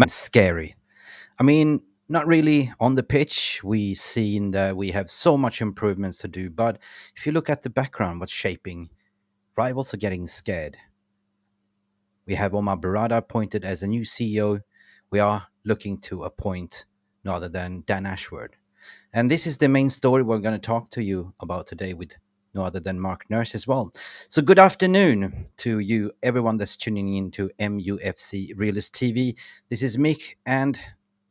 Scary. I mean, not really on the pitch. We seen that we have so much improvements to do, but if you look at the background, what's shaping, rivals are getting scared. We have Omar Barada appointed as a new CEO. We are looking to appoint no other than Dan Ashworth. And this is the main story we're going to talk to you about today with no other than Mark Nurse as well. So, good afternoon to you, everyone that's tuning in to MUFC Realist TV. This is Mick, and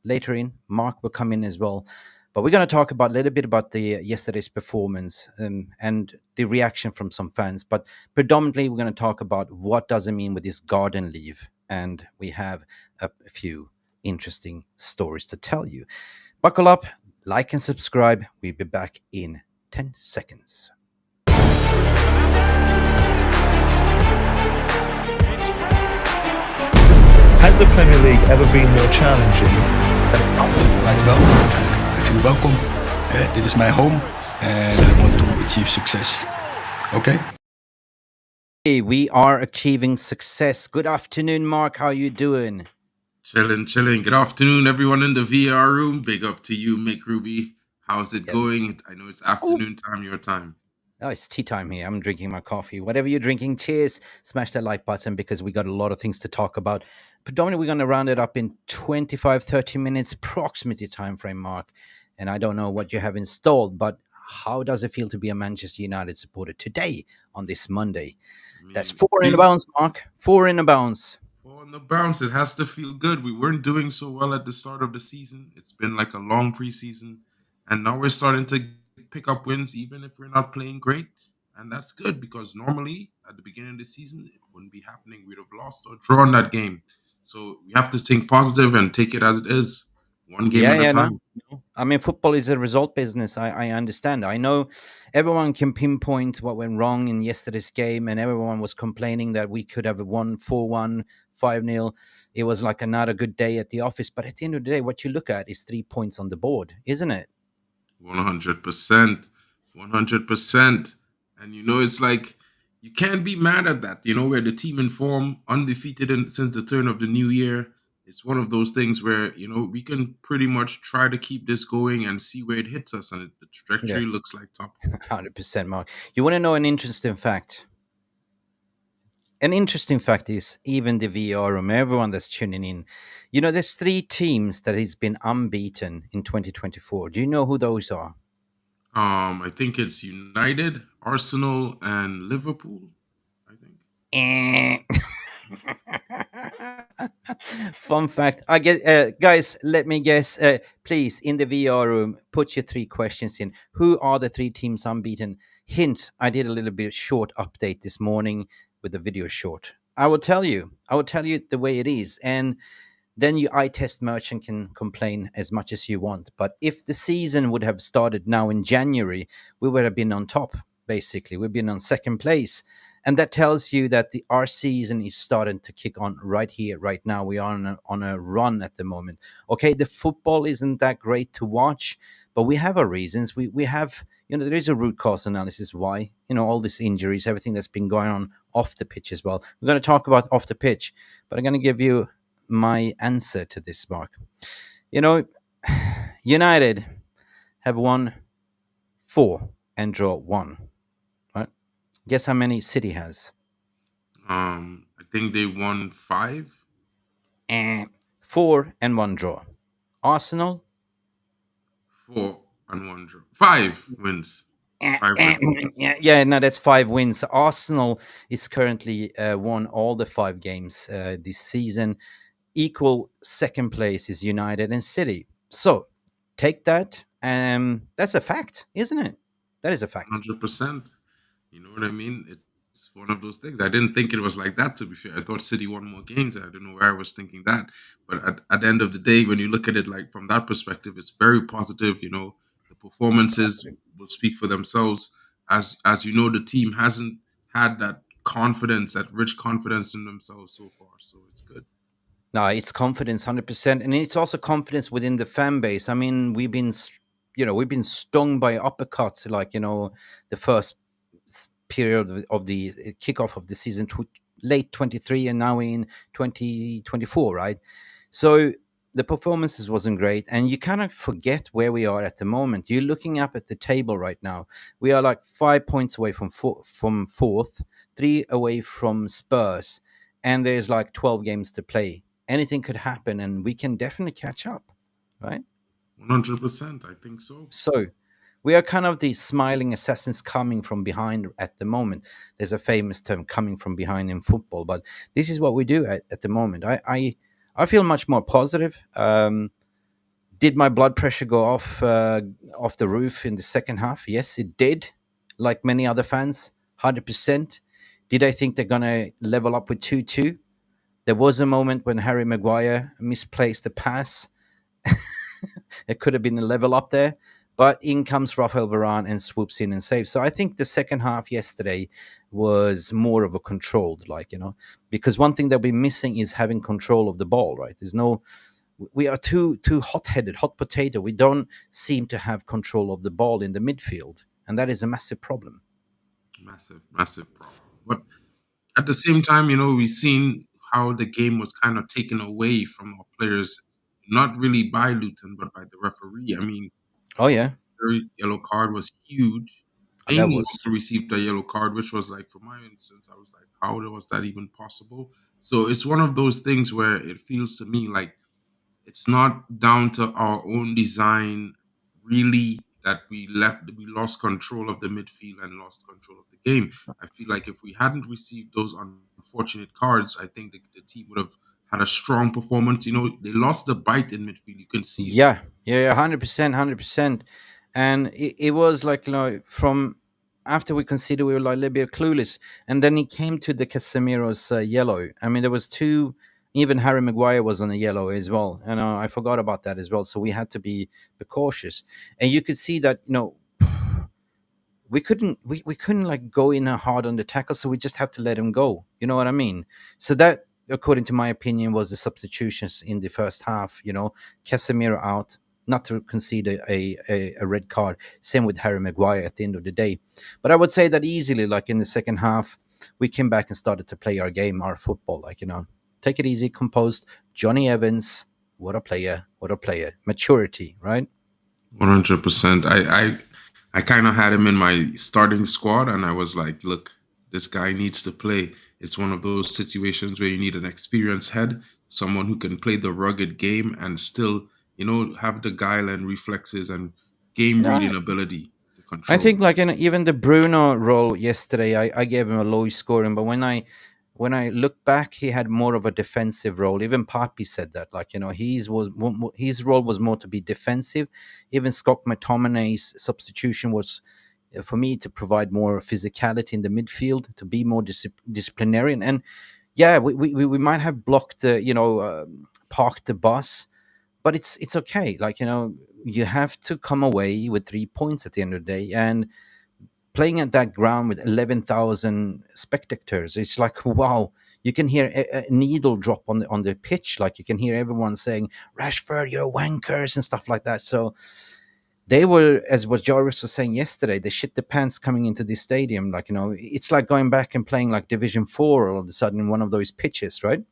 later in, Mark will come in as well. But we're going to talk about a little bit about the yesterday's performance and the reaction from some fans. But predominantly, we're going to talk about what does it mean with this garden leave, and we have a few interesting stories to tell you. Buckle up, like and subscribe. We'll be back in 10 seconds. Has the Premier League ever been more challenging? Right, wel. I feel welcome. Dit is mijn home and I want to achieve success. Okay? Hey, we are achieving success. Good afternoon, Mark. How are you doing? Chilling. Good afternoon, everyone in the VR room. Big up to you, Mick Ruby. How's it going? I know it's afternoon time, your time. Oh, it's tea time here. I'm drinking my coffee. Whatever you're drinking, cheers. Smash that like button because we got a lot of things to talk about. Predominantly, we're going to round it up in 25, 30 minutes, proximity time frame, Mark. And I don't know what you have installed, but how does it feel to be a Manchester United supporter today on this Monday? That's 4 in the bounce, Mark. 4 in the bounce. 4 in the bounce. It has to feel good. We weren't doing so well at the start of the season. It's been like a long preseason. And now we're starting to pick up wins, even if we're not playing great. And that's good because normally at the beginning of the season, it wouldn't be happening. We'd have lost or drawn that game. So we have to think positive and take it as it is. One game at a time. No. I mean, football is a result business. I understand. I know everyone can pinpoint what went wrong in yesterday's game, and everyone was complaining that we could have won 4-1, 5-0. It was like another good day at the office. But at the end of the day, what you look at is 3 points on the board, isn't it? 100%. 100%. And, it's like you can't be mad at that. We're the team in form, undefeated since the turn of the new year. It's one of those things where, we can pretty much try to keep this going and see where it hits us. And the trajectory looks like top 4. 100%, Mark. You want to know an interesting fact? An interesting fact is even the VR room, everyone that's tuning in, there's 3 teams that has been unbeaten in 2024. Do you know who those are? I think it's United, Arsenal, and Liverpool. I think. Fun fact. I get guys, let me guess. Please, in the VR room, put your 3 questions in. Who are the 3 teams unbeaten? Hint, I did a little bit short update this morning with the video short. I will tell you the way it is. And then you eye test merchant can complain as much as you want. But if the season would have started now in January, we would have been on top, basically. We've been on second place. And that tells you that our season is starting to kick on right here, right now. We are on a run at the moment. Okay, the football isn't that great to watch, but we have our reasons. We have, there is a root cause analysis why, all these injuries, everything that's been going on off the pitch as well. We're going to talk about off the pitch, but I'm going to give you my answer to this, Mark. United have won 4 and draw 1. Right? Guess how many City has? I think they won 5. 4 and 1 draw. Arsenal? 4 and 1 draw. 5 wins. 5 wins. No, that's 5 wins. Arsenal is currently won all the 5 games this season. Equal second place is United and City. So take that. That's a fact, isn't it? That is a fact. 100%. You know what I mean? It's one of those things. I didn't think it was like that, to be fair. I thought City won more games. I don't know where I was thinking that. But at the end of the day, when you look at it like from that perspective, it's very positive. The performances will speak for themselves. As you know, the team hasn't had that confidence, that rich confidence in themselves so far. So it's good. No, it's confidence, 100%, and it's also confidence within the fan base. I mean, we've been stung by uppercuts, like the first period of the kickoff of the season, late 23, and now in 2024, right? So the performances wasn't great, and you kind of forget where we are at the moment. You're looking up at the table right now. We are like 5 points away from fourth, three away from Spurs, and there's like 12 games to play. Anything could happen, and we can definitely catch up, right? 100%. I think so. So we are kind of the smiling assassins coming from behind at the moment. There's a famous term, coming from behind in football, but this is what we do at the moment. I feel much more positive. Did my blood pressure go off the roof in the second half? Yes, it did. Like many other fans, 100%. Did I think they're gonna level up with 2-2? There was a moment when Harry Maguire misplaced the pass. It could have been a level up there, but in comes Rafael Varane and swoops in and saves. So I think the second half yesterday was more of a controlled, because one thing that we're missing is having control of the ball. Right? There's no, we are too hot-headed, hot potato. We don't seem to have control of the ball in the midfield, and that is a massive problem. Massive, massive problem. But at the same time, we've seen how the game was kind of taken away from our players, not really by Luton, but by the referee. I mean, Oh yeah, their yellow card was huge. that Amy was also received a yellow card, which was like, for my instance, I was like, how was that even possible? So it's one of those things where it feels to me like it's not down to our own design, really, that we lost control of the midfield and lost control of the game. I feel like if we hadn't received those unfortunate cards, I think the team would have had a strong performance. They lost the bite in midfield. You can see it. yeah, 100%, 100%. And it was like, from after we considered, we were like a little bit clueless, and then it came to the Casemiro's yellow. I mean, there was two. Even Harry Maguire was on a yellow as well, and I forgot about that as well. So we had to be cautious, and you could see that we couldn't like go in hard on the tackle, so we just have to let him go. You know what I mean? So that, according to my opinion, was the substitutions in the first half. Casemiro out, not to concede a red card. Same with Harry Maguire at the end of the day. But I would say that easily, like in the second half, we came back and started to play our game, our football. Take it easy, composed. Johnny Evans, what a player! What a player! Maturity, right? 100%. I kind of had him in my starting squad, and I was like, look, this guy needs to play. It's one of those situations where you need an experienced head, someone who can play the rugged game and still, have the guile and reflexes and game Yeah, reading ability to I control. think like in even the Bruno role yesterday, I gave him a low scoring, but when I look back, he had more of a defensive role. Even Papi said that, his role was more to be defensive. Even Scott McTominay's substitution was, for me, to provide more physicality in the midfield, to be more disciplinarian. And yeah, we might have blocked parked the bus, but it's okay. You have to come away with 3 points at the end of the day, and playing at that ground with 11,000 spectators, it's like, wow. You can hear a needle drop on the pitch. Like, you can hear everyone saying, Rashford, you're wankers, and stuff like that. So they were, as what Jarvis was saying yesterday, they shit the pants coming into this stadium. It's like going back and playing like Division 4 all of a sudden in one of those pitches, right?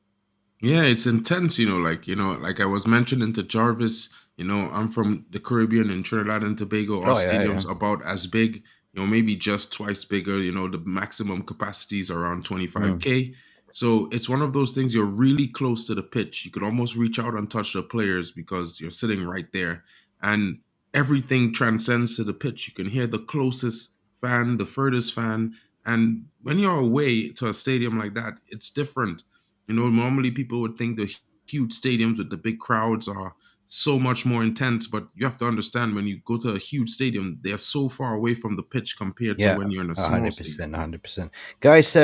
Yeah, it's intense, like I was mentioning to Jarvis, I'm from the Caribbean and Trinidad and Tobago. Our Oh yeah, yeah. stadium's about as big, maybe just twice bigger. The maximum capacity is around Mm. 25K. So it's one of those things, you're really close to the pitch. You could almost reach out and touch the players because you're sitting right there. And everything transcends to the pitch. You can hear the closest fan, the furthest fan. And when you're away to a stadium like that, it's different. Normally people would think the huge stadiums with the big crowds are so much more intense, but you have to understand, when you go to a huge stadium, they are so far away from the pitch compared to Yeah, when you're in a small stadium. 100%, 100%. Guys,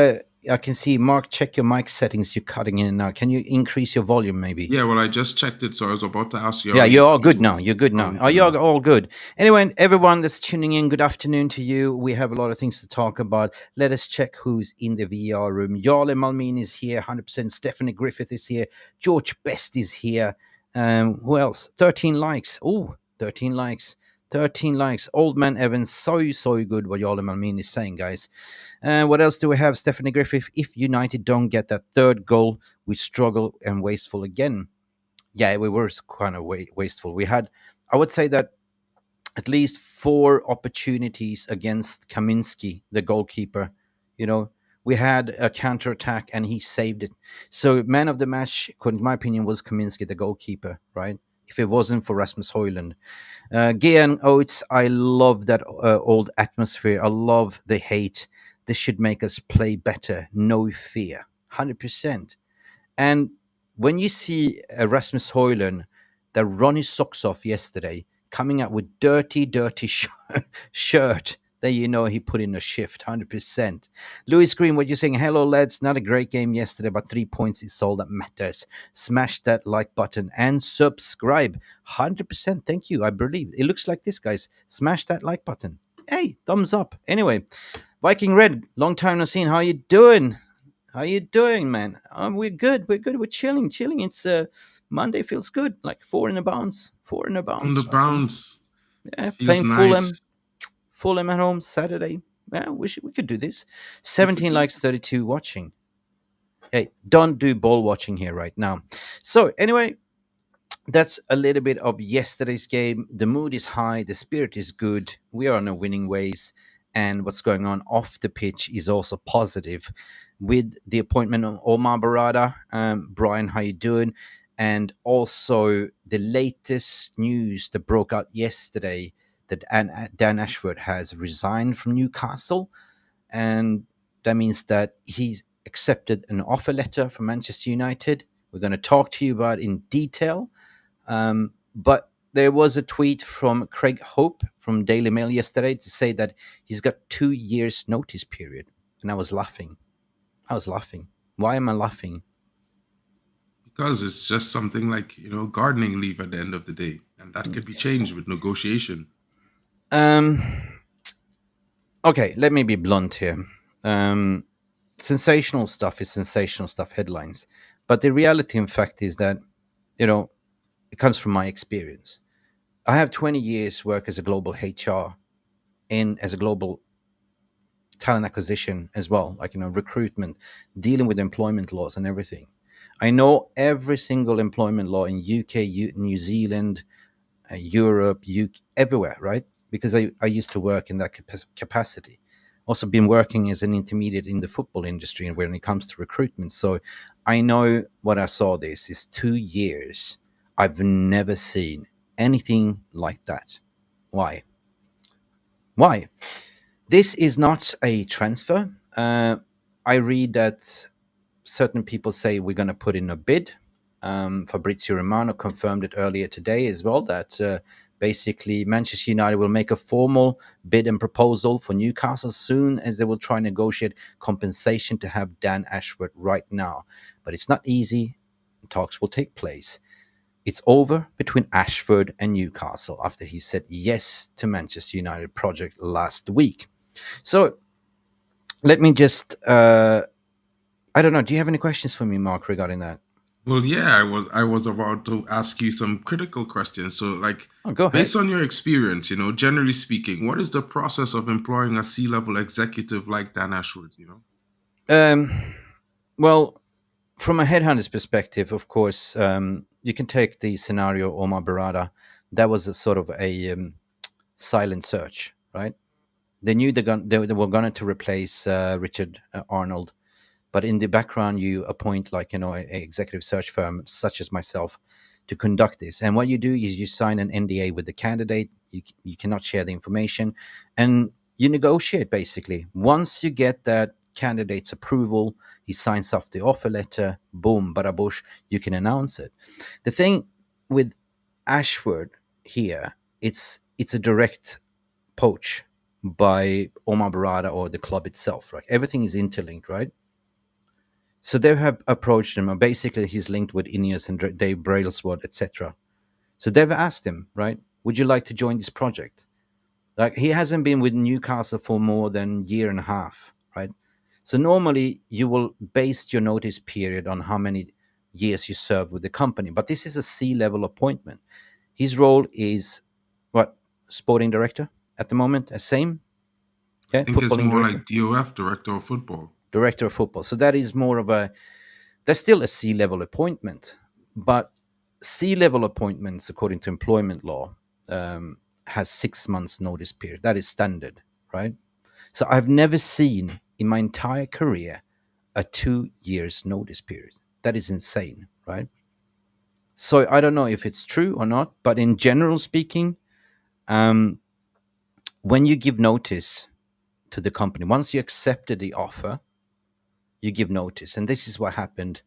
I can see, Mark, check your mic settings. You're cutting in and out. Can you increase your volume, maybe? Yeah, well, I just checked it, so I was about to ask you, Yeah, are you're you all good now. using You're good now. sound? Oh, you're all good. Anyway, everyone that's tuning in, good afternoon to you. We have a lot of things to talk about. Let us check who's in the VR room. Jarle Malmin is here, 100%. Stephanie Griffith is here. George Best is here. Who else? 13 likes. Oh, 13 likes. 13 likes. Old Man Evans, so good what Jarle Malmin is saying, guys. What else do we have? Stephanie Griffith, if United don't get that third goal, we struggle and wasteful again. Yeah, we were kind of wasteful. We had, I would say that at least four opportunities against Kaminsky, the goalkeeper. You know, we had a counter attack and he saved it. So man of the match, in my opinion, was Kaminsky, the goalkeeper. Right? If it wasn't for Rasmus Højlund, Gian Oates, I love that old atmosphere. I love the hate. This should make us play better. No fear. 100%. And when you see Rasmus Højlund that run his socks off yesterday, coming out with dirty, dirty shirt, then you know he put in a shift, 100%. Lewis Green, what you saying? Hello, lads. Not a great game yesterday, but 3 points is all that matters. Smash that like button and subscribe. 100%. Thank you. I believe it looks like this, guys. Smash that like button. Hey, thumbs up. Anyway, Viking Red, long time no seen. How you doing? How you doing, man? We're good. We're good. We're chilling, chilling. It's Monday feels good. Like four in a bounce. Four in a On the bounce. bounce. Yeah, Feels playing nice. Fulham at home Saturday. Yeah, we could do this. We could 17 do likes, this. 32 watching. Hey, don't do ball watching here right now. So anyway, that's a little bit of yesterday's game. The mood is high, the spirit is good. We are on a winning ways, and what's going on off the pitch is also positive. With the appointment of Omar Barada, Brian, how you doing? And also the latest news that broke out yesterday that Dan Ashworth has resigned from Newcastle, and that means that he's accepted an offer letter from Manchester United. We're going to talk to you about it in detail. But there was a tweet from Craig Hope from Daily Mail yesterday to say that he's got 2 years notice period. And I was laughing. I was laughing. Why am I laughing? Because it's just something like, gardening leave at the end of the day. And that could be changed with negotiation. Um, okay, let me be blunt here. Sensational stuff is sensational stuff, headlines. But the reality, in fact, is that, it comes from my experience. I have 20 years work as a global HR as a global talent acquisition as well, like recruitment, dealing with employment laws and everything. I know every single employment law in UK, New Zealand, Europe, UK, everywhere, right? Because I used to work in that capacity. Also been working as an intermediate in the football industry and when it comes to recruitment. So I know what I saw. This is 2 years. I've never seen anything like that. Why? Why? This is not a transfer. I read that certain people say we're going to put in a bid. Fabrizio Romano confirmed it earlier today as well that basically Manchester United will make a formal bid and proposal for Newcastle soon as they will try and negotiate compensation to have Dan Ashworth right now. But it's not easy. Talks will take place. It's over between Ashford and Newcastle after he said yes to Manchester United project last week. So let me just, I don't know. Do you have any questions for me, Mark, regarding that? Well, yeah, I was about to ask you some critical questions. So, like, Go ahead. based on your experience, generally speaking, what is the process of employing a C-level executive like Dan Ashworth? Well, from a headhunter's perspective, of course, you can take the scenario Omar Barada. That was a sort of a silent search, right? They knew they were going to replace Richard Arnold, but in the background, you appoint like an executive search firm such as myself to conduct this. And what you do is you sign an NDA with the candidate. You cannot share the information, and you negotiate basically. Once you get that candidate's approval, he signs off the offer letter. Boom, badabush, you can announce it. The thing with Ashford here, it's a direct poach by Omar Barada or the club itself, right? Everything is interlinked, right? So they have approached him, and basically he's linked with Ineos and Dave Brailsford, etc. So they've asked him, right, would you like to join this project? Like, he hasn't been with Newcastle for more than a year and a half, right? So normally you will base your notice period on how many years you served with the company. But this is a C-level appointment. His role is what? Sporting director at the moment, same? I Yeah, think it's footballing more director. like DOF, director of football. Director of football. So that is more of that's still a C-level appointment. But C-level appointments, according to employment law, has 6 months notice period. That is standard, right? So I've never seen in my entire career a 2 years notice period. That is insane, right? So I don't know if it's true or not, but in general speaking, um, when you give notice to the company, once you accepted the offer, you give notice. And this is what happened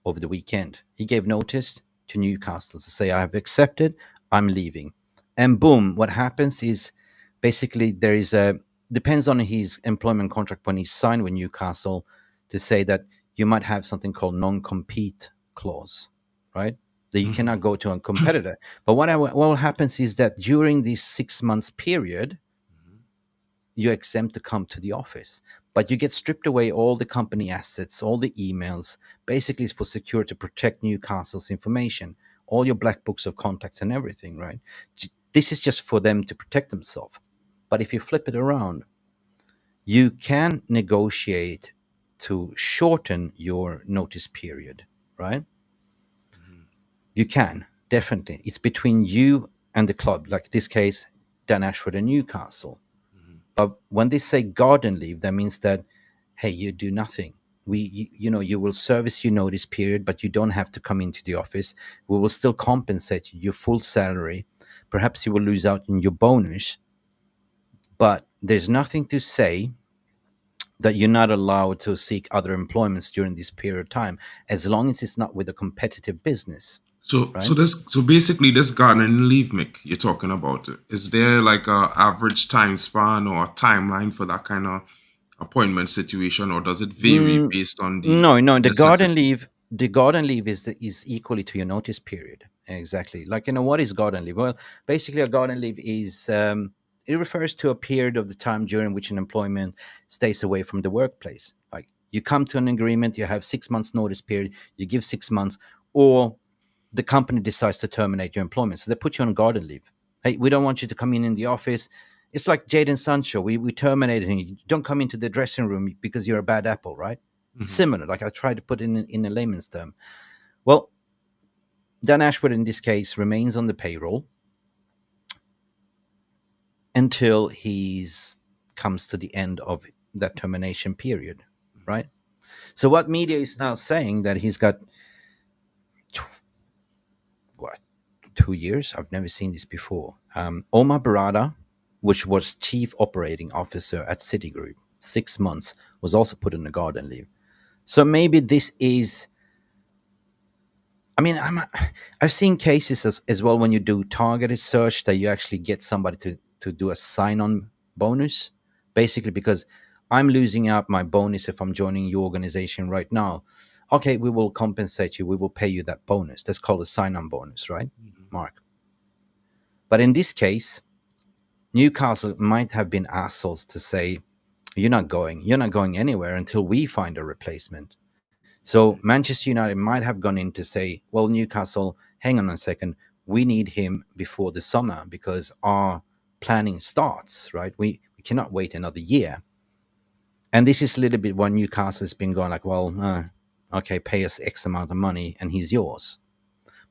over the weekend. He gave notice to Newcastle to say, I've accepted, I'm leaving. And boom, what happens is basically there is a, depends on his employment contract when he signed with Newcastle, to say that you might have something called non-compete clause, right? That you Mm-hmm. cannot go to a competitor. But what happens is that during this 6 months period, you're exempt to come to the office, but you get stripped away all the company assets, all the emails. Basically, it's for security to protect Newcastle's information, all your black books of contacts and everything, right? This is just for them to protect themselves. But if you flip it around, you can negotiate to shorten your notice period, right? Mm-hmm. You can, definitely. It's between you and the club, like this case, Dan Ashworth and Newcastle. Mm-hmm. But when they say garden leave, that means that, hey, you do nothing. You will service your notice period, but you don't have to come into the office. We will still compensate you your full salary. Perhaps you will lose out on your bonus, but there's nothing to say that you're not allowed to seek other employments during this period of time, as long as it's not with a competitive business, right? So basically, this gardening leave, Mick, you're talking about it. Is there like a average time span or a timeline for that kind of appointment situation, or does it vary Mm, based on the no, no. necessity? The garden leave is equally to your notice period. Exactly. Like, what is garden leave? Well, basically, a garden leave is, it refers to a period of the time during which an employment stays away from the workplace. Like, you come to an agreement, you have 6 months notice period, you give 6 months, or the company decides to terminate your employment. So they put you on garden leave. Hey, we don't want you to come in the office. It's like Jaden Sancho. We terminated him. You don't come into the dressing room because you're a bad apple, right? Mm-hmm. Similar. Like, I tried to put it in a layman's term. Well, Dan Ashworth in this case remains on the payroll until he's comes to the end of that termination period, right? So what media is now saying that he's got what 2 years. I've never seen this before. Omar Barada, which was chief operating officer at Citigroup, 6 months, was also put on a garden leave. So maybe this is. I mean, I've seen cases as well when you do targeted search that you actually get somebody to do a sign-on bonus, basically because I'm losing out my bonus if I'm joining your organization right now. Okay, we will compensate you. We will pay you that bonus. That's called a sign-on bonus, right, Mm-hmm. Mark? But in this case, Newcastle might have been assholes to say, you're not going anywhere until we find a replacement. So Manchester United might have gone in to say, well, Newcastle, hang on a second, we need him before the summer because our planning starts, right? We cannot wait another year. And this is a little bit what Newcastle has been going like, well, okay, pay us X amount of money and he's yours.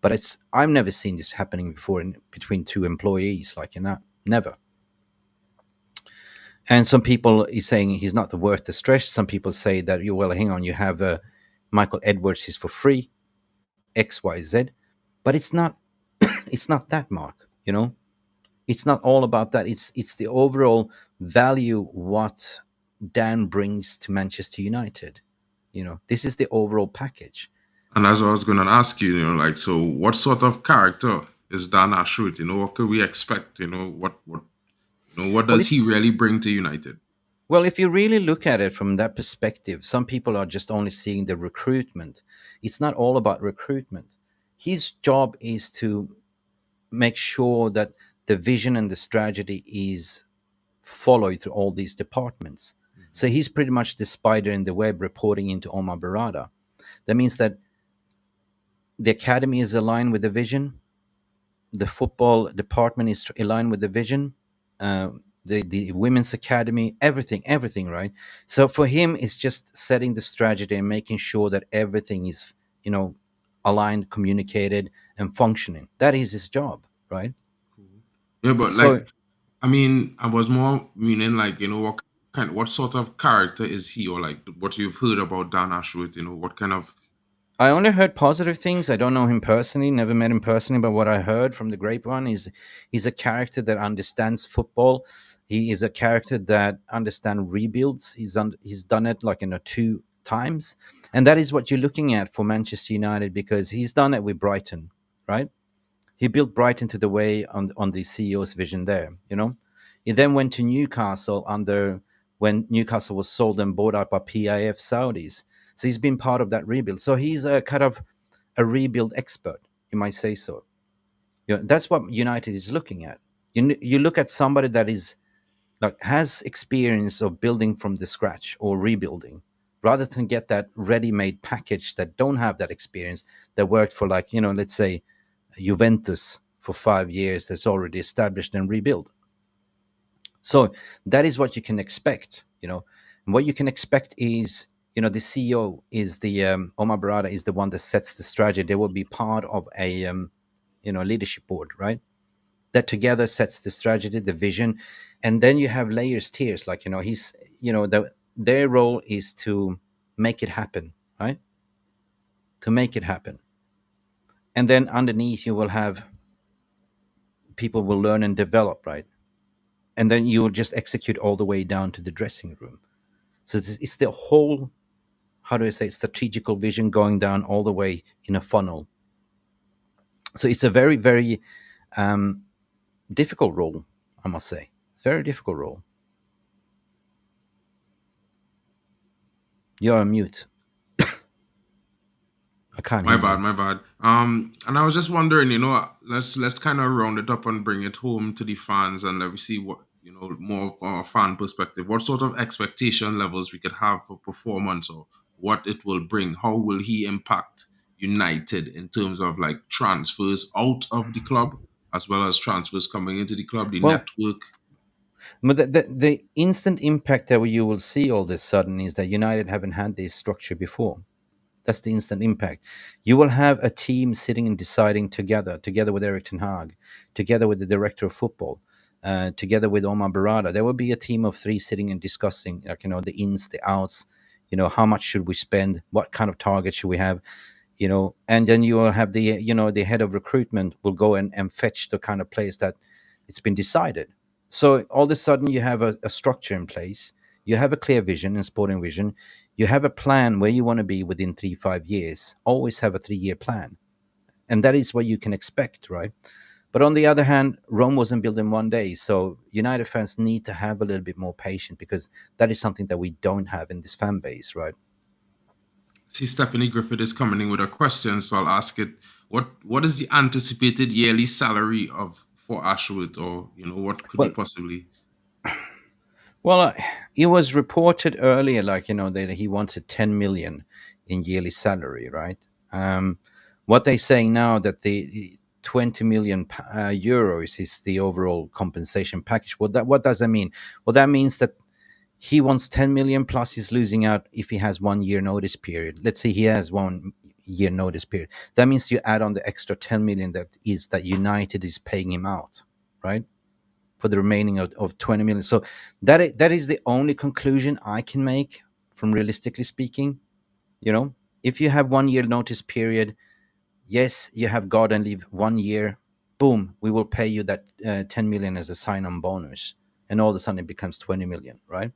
But I've never seen this happening before in between two employees like in that. Never. And some people is saying he's not worth the stress. Some people say that you well, hang on, you have Michael Edwards is for free, X, Y, Z, but it's not. It's not that, Mark. It's not all about that. It's the overall value what Dan brings to Manchester United. This is the overall package. And as I was going to ask you, like, so what sort of character is Dan Ashworth? What could we expect? What Well, does he really bring to United? if you really look at it from that perspective, some people are just only seeing the recruitment. It's not all about recruitment. His job is to make sure that the vision and the strategy is followed through all these departments. So he's pretty much the spider in the web reporting into Omar Barada. That means that the academy is aligned with the vision, the football department is aligned with the vision, uh, the women's academy, everything, right? So for him, it's just setting the strategy and making sure that everything is, you know, aligned, communicated, and functioning. That is his job, right? Yeah, but So like, I mean, I was more meaning like, what sort of character is he, or like what you've heard about Dan Ashworth, what kind of. I only heard positive things. I don't know him personally, never met him personally, but what I heard from the grapevine is he's a character that understands football. He is a character that understands rebuilds. He's done it like 2 times, and that is what you're looking at for Manchester United because he's done it with Brighton, right? He built Brighton to the way on the CEO's vision there. He then went to Newcastle under when Newcastle was sold and bought up by PIF Saudis. So he's been part of that rebuild. So he's a kind of a rebuild expert, you might say so. That's what United is looking at. You look at somebody that is like has experience of building from the scratch or rebuilding, rather than get that ready-made package that don't have that experience that worked for like let's say Juventus for 5 years that's already established and rebuilt. So that is what you can expect. And what you can expect is, the CEO is the Omar Barada is the one that sets the strategy. They will be part of a leadership board, right? That together sets the strategy, the vision, and then you have layers, tiers. Like he's their role is to make it happen, right? To make it happen, and then underneath you will have people will learn and develop, right? And then you will just execute all the way down to the dressing room. So it's the whole, how do I say, strategical vision going down all the way in a funnel. So it's a very, very difficult role, I must say. Very difficult role. You're on mute. I can't My hear bad, you. my bad. And I was just wondering, let's kind of round it up and bring it home to the fans, and let me see what more from a fan perspective. What sort of expectation levels we could have for performance, or what it will bring? How will he impact United in terms of like transfers out of the club, as well as transfers coming into the club, the Well, network? but the instant impact that you will see all this sudden is that United haven't had this structure before. That's the instant impact. You will have a team sitting and deciding together with Eric Ten Hag, together with the director of football, together with Omar Barada. There will be a team of three sitting and discussing, like the ins, the outs. How much should we spend? What kind of target should we have? And then you will have the head of recruitment will go and fetch the kind of players that it's been decided. So all of a sudden you have a structure in place. You have a clear vision and sporting vision. You have a plan where you want to be within 3 5 years. Always have a 3 year plan, and that is what you can expect, right? But on the other hand, Rome wasn't built in one day, so United fans need to have a little bit more patience because that is something that we don't have in this fan base, right? See, Stephanie Griffith is coming in with a question, so I'll ask it. What is the anticipated yearly salary of for Ashworth, or what could he Well, possibly? Well, it was reported earlier, like that he wanted 10 million in yearly salary, right? What they're saying now that the 20 million euros is the overall compensation package. What does that mean? Well, that means that he wants 10 million plus he's losing out if he has 1 year notice period. Let's say he has 1 year notice period. That means you add on the extra 10 million that United is paying him out, right? For the remaining of 20 million. So that is the only conclusion I can make from realistically speaking. If you have 1 year notice period, yes, you have garden leave 1 year, boom, we will pay you that 10 million as a sign-on bonus. And all of a sudden it becomes 20 million, right?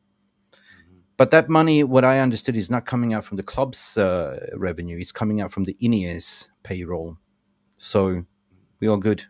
But that money, what I understood, is not coming out from the club's revenue. It's coming out from the Ineos payroll. So we all good.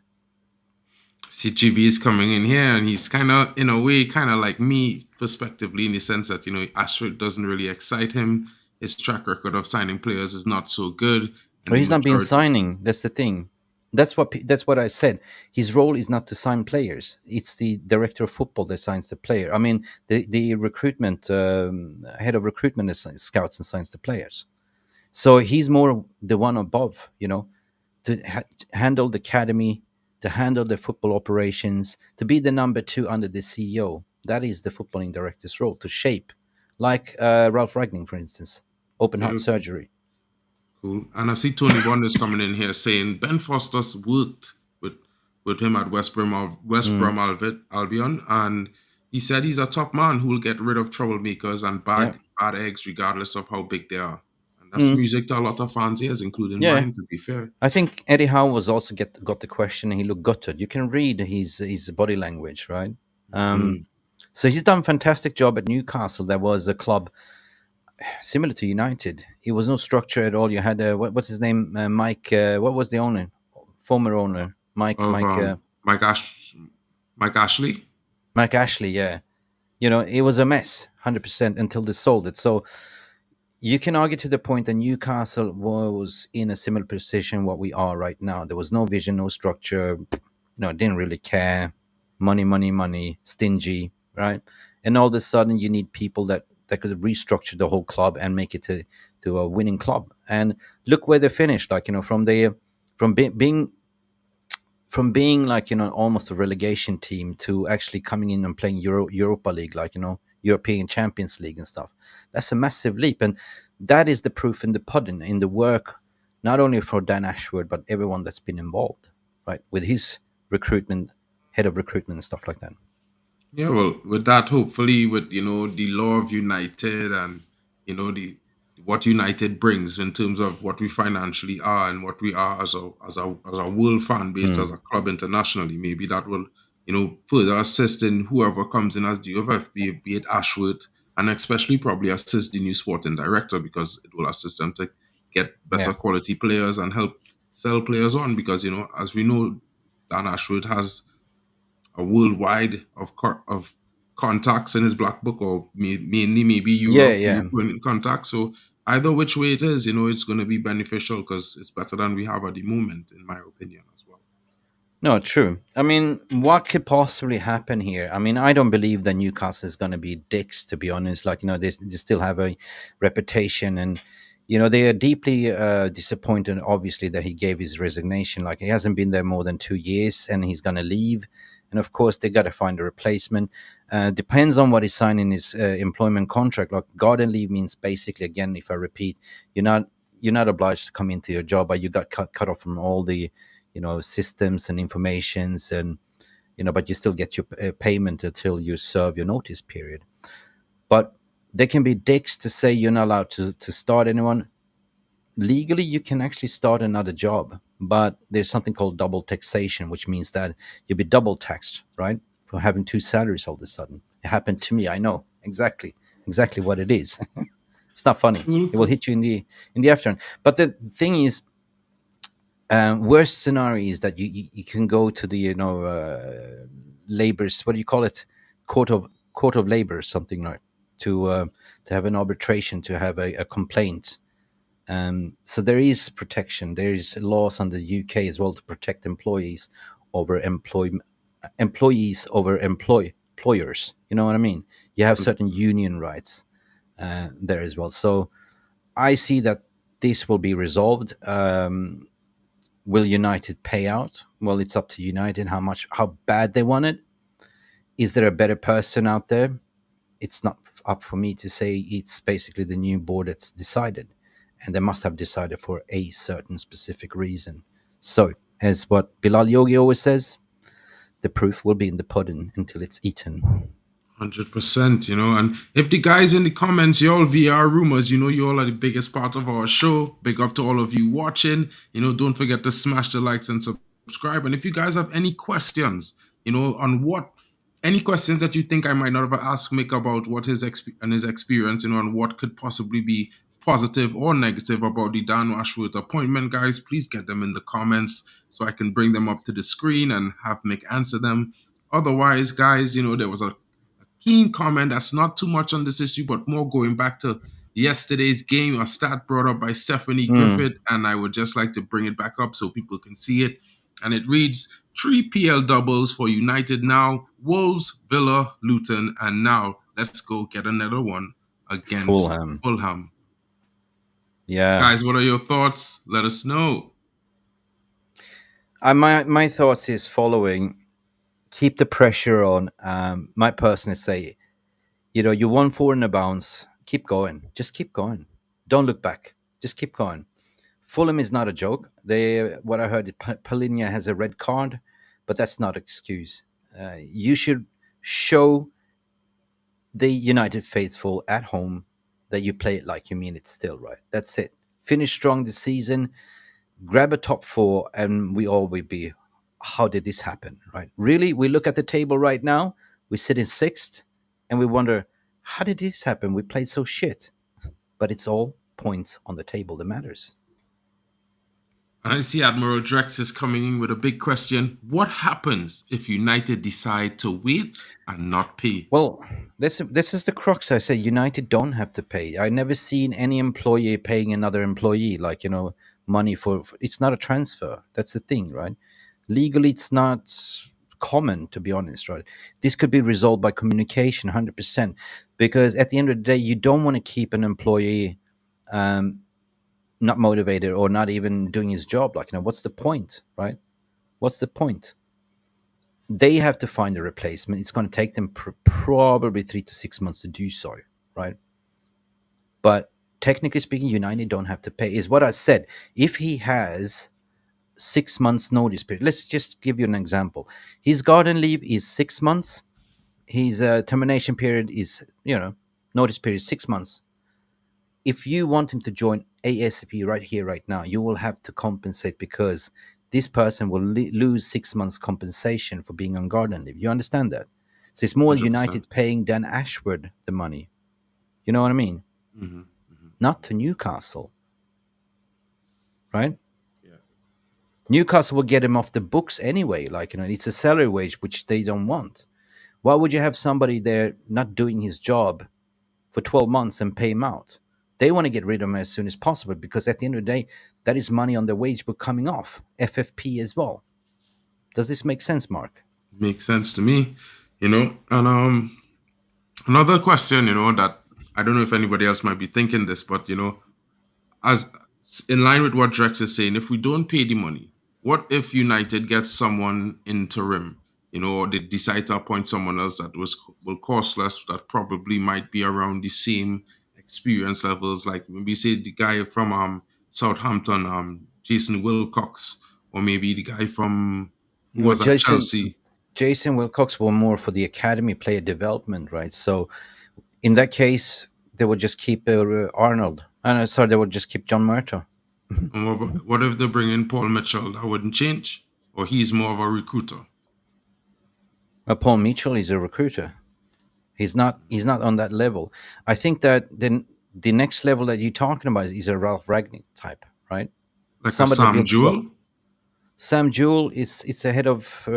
CGB is coming in here, and he's kind of, in a way, kind of like me, prospectively, in the sense that Ashford doesn't really excite him. His track record of signing players is not so good, and But the he's not been majority. signing. That's the thing. That's what I said. His role is not to sign players. It's the director of football that signs the player. I mean, the recruitment head of recruitment scouts and signs the players. So he's more the one above, to handle the academy, to handle the football operations, to be the number two under the CEO. That is the footballing director's role, to shape, like Ralph Ragning, for instance, open heart Yeah, surgery. Cool. And I see Tony Wonders coming in here saying Ben Foster's worked with him at West Mm, Brom Albion, and he said he's a top man who will get rid of troublemakers and yeah. bad eggs regardless of how big they are. And that's Mm, music to a lot of fans' ears, including yeah. mine. To be fair. I think Eddie Howe was also got the question. And he looked gutted. You can read his body language, right? Um, Mm. so he's done a fantastic job at Newcastle. There was a club similar to United. It was no structure at all. You had what's his name, Mike. What was the owner? Former owner, Mike. Of Mike Ash Mike Ashley. Mike Ashley. Yeah, it was a mess, 100% until they sold it. So you can argue to the point that Newcastle was in a similar position what we are right now. There was no vision, no structure. Didn't really care. Money, money, money. Stingy, right? And all of a sudden, you need people that could restructure the whole club and make it to a winning club. And look where they finished. Like from being like almost a relegation team to actually coming in and playing Europa League, like European Champions League and stuff. That's a massive leap, and that is the proof in the pudding, in the work, not only for Dan Ashworth but everyone that's been involved, right, with his recruitment, head of recruitment and stuff like that. Yeah, well, with that, hopefully, with the law of United and the what United brings in terms of what we financially are and what we are as a world fan base as Mm, a club internationally, maybe that will further assist in whoever comes in as the OFF, be it Ashworth, and especially probably assist the new sporting director because it will assist them to get yeah, better quality players and help sell players on because as we know, Dan Ashworth has a worldwide of contacts in his black book, or mainly maybe yeah, yeah. European contacts. So either which way it is, it's going to be beneficial because it's better than we have at the moment, in my opinion, as well. No, true. I mean, what could possibly happen here? I mean, I don't believe that Newcastle is going to be dicks, to be honest. Like, they still have a reputation, and, they are deeply disappointed, obviously, that he gave his resignation. Like, he hasn't been there more than 2 years, and he's going to leave. And of course, they got to find a replacement. Depends on what he's signed in his employment contract. Like, garden leave means basically, again, if I repeat, you're not you're not obliged to come into your job, but you got cut off from all the systems and informations, and but you still get your payment until you serve your notice period. But they can be dicks to say you're not allowed to start anyone. Legally you can actually start another job, but there's something called double taxation, which means that you'll be double taxed, right, for having two salaries all of a sudden. It happened to me. I know exactly what it is. It's not funny. Cool, It will cool. hit you in the afternoon. But the thing is, worst scenario is that you can go to the labor's, what do you call it, court of labor, something like, to have an arbitration, to have a complaint. So there is protection. There is laws on the UK as well to protect employees over employers. You know what I mean? You have certain union rights there as well. So I see that this will be resolved. Will United pay out? Well, it's up to United how bad they want it. Is there a better person out there? It's not up for me to say. It's basically the new board that's decided, and they must have decided for a certain specific reason. So, as what Bilal Yogi always says, the proof will be in the pudding until it's eaten. 100%, and if the guys in the comments, y'all VR rumors, you all are the biggest part of our show. Big up to all of you watching. Don't forget to smash the likes and subscribe. And if you guys have any questions, on any questions that you think I might not have asked Mick about what his experience, and what could possibly be positive or negative about the Dan Ashworth appointment, guys, please get them in the comments so I can bring them up to the screen and have Mick answer them. Otherwise, guys, there was a keen comment that's not too much on this issue, but more going back to yesterday's game, a stat brought up by Stephanie Mm, Griffith, and I would just like to bring it back up so people can see it. And it reads 3 PL doubles for United now, Wolves, Villa, Luton, and now let's go get another one against Fulham. Fulham. Yeah. Guys, what are your thoughts? Let us know. My thoughts is following. Keep the pressure on. My personally say, you won four in a bounce. Keep going. Just keep going. Don't look back. Just keep going. Fulham is not a joke. What I heard, Polinia has a red card, but that's not an excuse. You should show the United faithful at home that you play it like you mean it still, right? That's it. Finish strong this season, grab a top four, and we all will be, how did this happen, right? Really, we look at the table right now, we sit in sixth, and we wonder, how did this happen? We played so shit. But it's all points on the table that matters. And I see Admiral Drex is coming in with a big question. What happens if United decide to wait and not pay? Well, this is the crux. I say United don't have to pay. I never seen any employee paying another employee, like, money for it's not a transfer. That's the thing, right? Legally, it's not common, to be honest, right? This could be resolved by communication, 100%, because at the end of the day, you don't want to keep an employee not motivated or not even doing his job. Like, what's the point, right? What's the point? They have to find a replacement. It's going to take them probably 3 to 6 months to do so, right? But technically speaking, United don't have to pay. Is what I said. If he has 6 months notice period, let's just give you an example. His garden leave is 6 months. His termination period is, notice period is 6 months. If you want him to join ASAP right here, right now, you will have to compensate, because this person will lose 6 months compensation for being on garden leave. You understand that? So it's more 100%. United paying Dan Ashworth the money. You know what I mean? Mm-hmm. Not to Newcastle, right? Yeah. Newcastle will get him off the books anyway. Like, it's a salary wage, which they don't want. Why would you have somebody there not doing his job for 12 months and pay him out? They want to get rid of him as soon as possible, because at the end of the day, that is money on the wage book coming off. FFP as well. Does this make sense, Mark? Makes sense to me, And another question, that I don't know if anybody else might be thinking this, but as in line with what Drex is saying, if we don't pay the money, what if United gets someone interim, or they decide to appoint someone else that will cost less, that probably might be around the same experience levels, like maybe say the guy from Southampton, Jason Wilcox, or maybe the guy from who Well, was at Jason Chelsea. Jason Wilcox were more for the academy player development, right? So in that case, they would just keep Arnold. Sorry, they would just keep John Murtough. And what if they bring in Paul Mitchell? That wouldn't change, or he's more of a recruiter. Paul Mitchell is a recruiter. He's not. He's not on that level. I think that the next level that you're talking about is a Ralph Ragnick type, right? Like a Somebody that Sam builds well. Jewell. Sam Jewell is it's a head of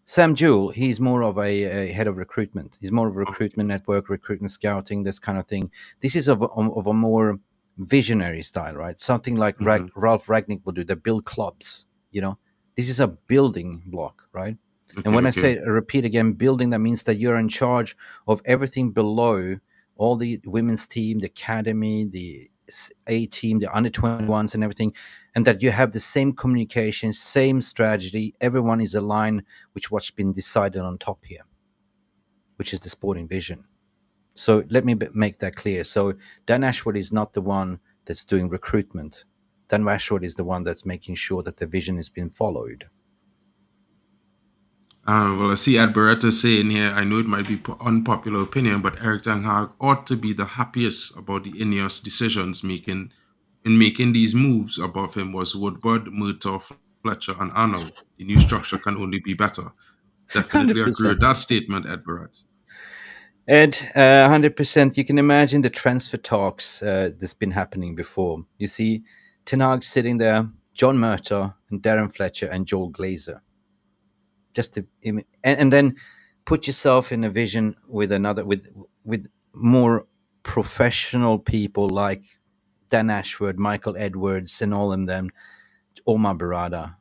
Sam Jewell. He's more of a head of recruitment. He's more of a recruitment network, recruitment scouting, this kind of thing. This is of a more visionary style, right? Something like Mm-hmm. Ralph Ragnick will do. They build clubs. This is a building block, right? And Okay, when I okay. say, repeat again, building, that means that you're in charge of everything below, all the women's team, the academy, the A team, the under 21s, and everything, and that you have the same communication, same strategy. Everyone is aligned with what's been decided on top here, which is the sporting vision. So let me make that clear. So Dan Ashworth is not the one that's doing recruitment. Dan Ashworth is the one that's making sure that the vision is being followed. Well, I see Ed Beretta saying here, I know it might be unpopular opinion, but Eric Ten Hag ought to be the happiest about the Ineos decisions making these moves above him was Woodward, Murtaugh, Fletcher, and Arnold. The new structure can only be better. Definitely agree 100%. with that statement, Ed Beretta. Ed, 100%. You can imagine the transfer talks that's been happening before. You see Ten Hag sitting there, John Murtaugh and Darren Fletcher and Joel Glazer. Just to and then put yourself in a vision with with more professional people like Dan Ashworth, Michael Edwards, and all of them. Omar Barada.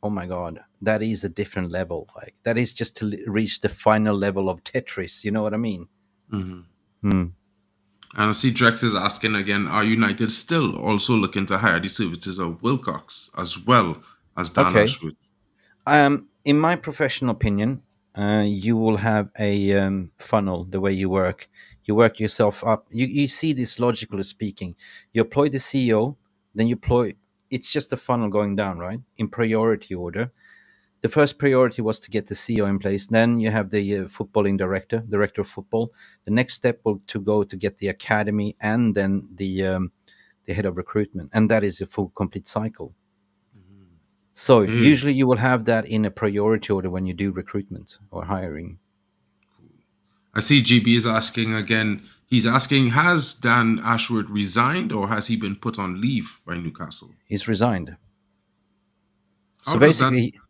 Oh my God, that is a different level. Like, that is just to reach the final level of Tetris. You know what I mean? Mm-hmm. Hmm. And I see Drex is asking again, are United still also looking to hire the services of Wilcox as well as Dan Okay. Ashworth? In my professional opinion, you will have a funnel. The way you work yourself up. You see this logically speaking. You employ the CEO. then you employ. It's just a funnel going down, right? In priority order. The first priority was to get the CEO in place. Then you have the footballing director of football. The next step will to go to get the academy, and then the head of recruitment, and that is a full complete cycle. So Okay. usually you will have that in a priority order when you do recruitment or hiring. I see GB is asking again. He's asking, has Dan Ashworth resigned or has he been put on leave by Newcastle? He's resigned. How So does that? basically,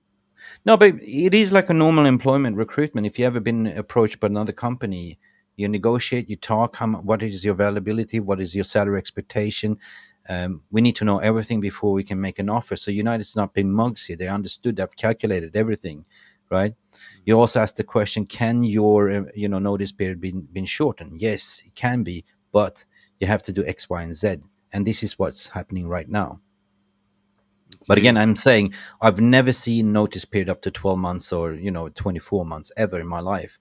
no, but it is like a normal employment recruitment. If you ever been approached by another company, you negotiate, you talk. What is your availability? What is your salary expectation? We need to know everything before we can make an offer. So United's not being mugs here. They understood. They've calculated everything, right? You also asked the question: can your notice period been shortened? Yes, it can be, but you have to do X, Y, and Z, and this is what's happening right now. But again, Okay. I'm saying I've never seen notice period up to 12 months or 24 months ever in my life.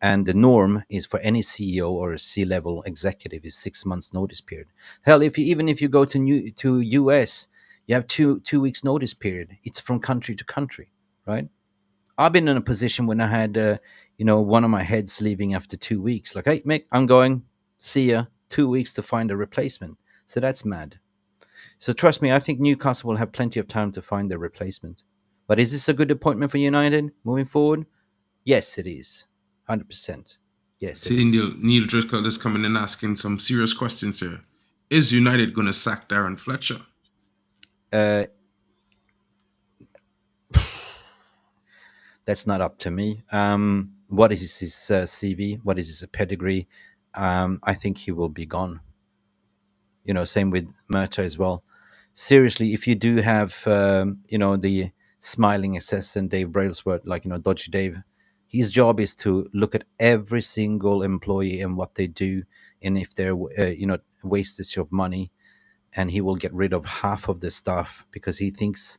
And the norm is for any CEO or C-level executive is 6 months notice period. Hell, even if you go to US, you have two weeks notice period. It's from country to country, right? I've been in a position when I had one of my heads leaving after 2 weeks. Like, hey, Mick, I'm going. See ya. 2 weeks to find a replacement. So that's mad. So trust me, I think Newcastle will have plenty of time to find their replacement. But is this a good appointment for United moving forward? Yes, it is. 100%. Yes, it See, is. Neil Driscoll is coming in asking some serious questions here. Is United going to sack Darren Fletcher? Uh, that's not up to me. What is his CV? What is his pedigree? I think he will be gone. Same with Murta as well. Seriously, if you do have, the smiling assassin Dave Brailsford, like Dodgy Dave, his job is to look at every single employee and what they do, and if they're, wastage of money, and he will get rid of half of the staff because he thinks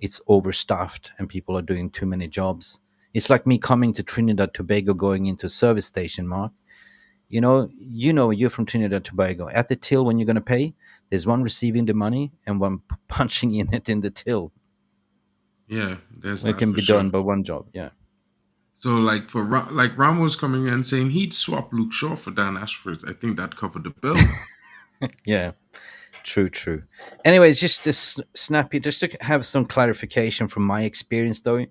it's overstaffed and people are doing too many jobs. It's like me coming to Trinidad Tobago, going into a service station, Mark. You're from Trinidad Tobago. At the till, when you're going to pay, there's one receiving the money and one punching in it in the till. Yeah, there's It that can for be sure. done by one job. Yeah. So, like like Ramos coming in saying he'd swap Luke Shaw for Dan Ashworth. I think that covered the bill. Yeah. True. Anyways, just snappy, just to have some clarification from my experience, though,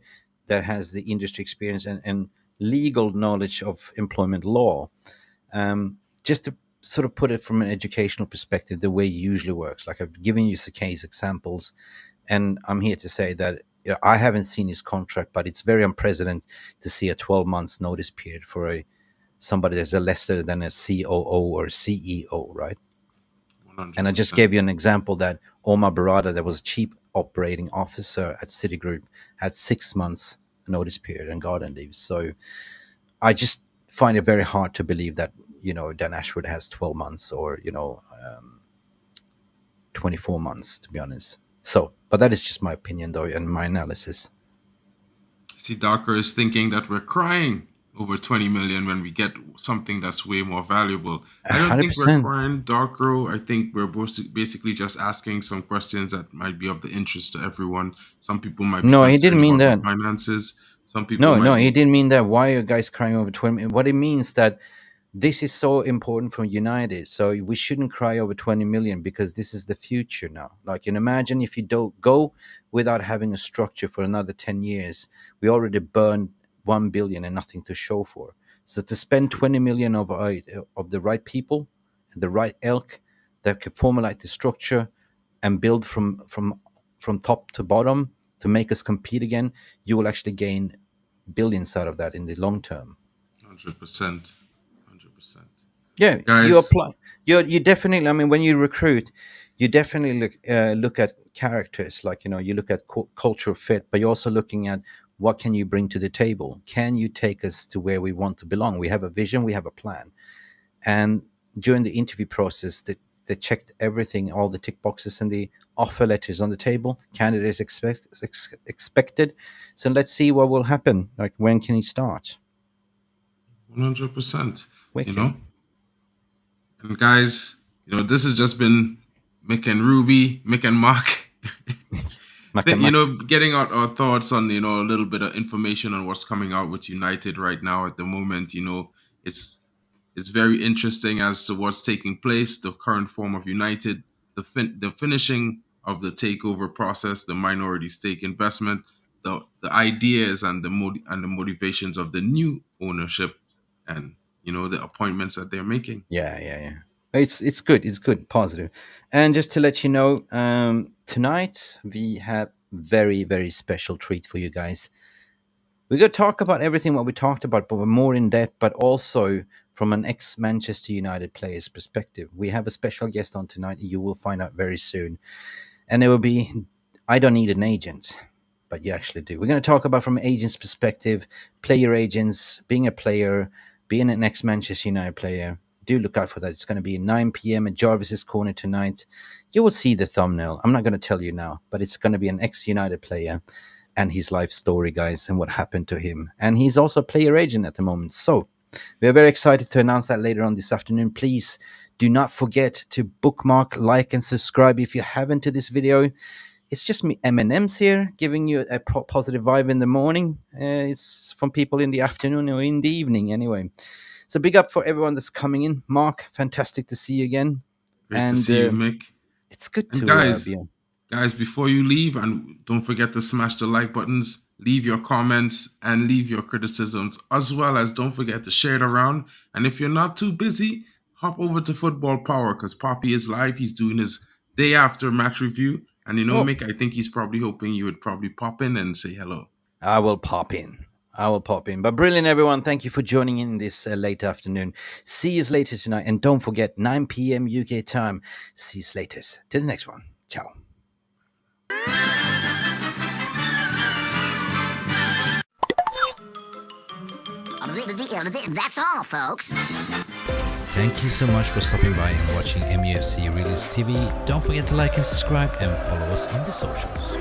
that has the industry experience and legal knowledge of employment law. Just to sort of put it from an educational perspective, the way it usually works. Like, I've given you some case examples, and I'm here to say that I haven't seen his contract, but it's very unprecedented to see a 12 months notice period for somebody that's a lesser than a COO or CEO, right? And I just 100%. gave you an example that Omar Barada, that was chief operating officer at Citigroup, had 6 months notice period and garden leave. So I just find it very hard to believe that Dan Ashwood has 12 months or 24 months, to be honest. So, but that is just my opinion, though, and my analysis. See, Darker is thinking that we're crying over 20 million when we get something that's way more valuable. A I don't hundred think we're percent. crying, Darker. I think we're basically just asking some questions that might be of the interest to everyone. Some people might be No, he didn't concerned mean about the that. finances. Some people No, might he be. didn't mean that. Why are you guys crying over 20? What it means that this is so important for United. So we shouldn't cry over 20 million because this is the future now. Like, imagine if you don't go without having a structure for another 10 years. We already burned 1 billion and nothing to show for. So to spend 20 million of the right people and the right ilk that can formulate the structure and build from top to bottom to make us compete again, you will actually gain billions out of that in the long term. 100%. 100%. Yeah, you Guys, apply. You definitely. I mean, when you recruit, you definitely look at characters. Like, you look at cultural fit, but you're also looking at what can you bring to the table. Can you take us to where we want to belong? We have a vision. We have a plan. And during the interview process, they checked everything, all the tick boxes, and the offer letters on the table. Candidates expected. So let's see what will happen. Like, when can he start? 100%. You Wicked. know, and guys, this has just been Mick and Ruby, Mick and Mark. Macca, Getting our thoughts on, a little bit of information on what's coming out with United right now at the moment. It's it's very interesting as to what's taking place, the current form of United, the finishing of the takeover process, the minority stake investment, the ideas and the motivations of the new ownership, and the appointments that they're making. yeah. It's good. It's good, positive. And just to let you know, tonight we have very very special treat for you guys. We're going to talk about everything what we talked about, but more in depth, but also from an ex Manchester United player's perspective. We have a special guest on tonight. You will find out very soon. And it will be, I don't need an agent, but you actually do. We're going to talk about from an agent's perspective, player agents, being a player, being an ex Manchester United player. Do look out for that. It's going to be 9 p.m. at Jarvis's Corner tonight. You will see the thumbnail. I'm not going to tell you now, but it's going to be an ex United player and his life story, guys, and what happened to him. And he's also a player agent at the moment. So we are very excited to announce that later on this afternoon. Please do not forget to bookmark, like, and subscribe if you haven't to this video. It's just me, M&M's here, giving you a positive vibe in the morning. It's from people in the afternoon or in the evening anyway. So big up for everyone that's coming in. Mark, fantastic to see you again. Great to see you, Mick. It's good And to be on. Guys, before you leave, and don't forget to smash the like buttons, leave your comments and leave your criticisms, as well as don't forget to share it around. And if you're not too busy, hop over to Football Power, because Poppy is live. He's doing his day after match review. And Mick, I think he's probably hoping you would probably pop in and say hello. I will pop in. But brilliant, everyone. Thank you for joining in this late afternoon. See you later tonight. And don't forget, 9 p.m. UK time. See you later. Till the next one. Ciao. That's all, folks. Thank you so much for stopping by and watching MUFC Realist TV. Don't forget to like and subscribe and follow us on the socials.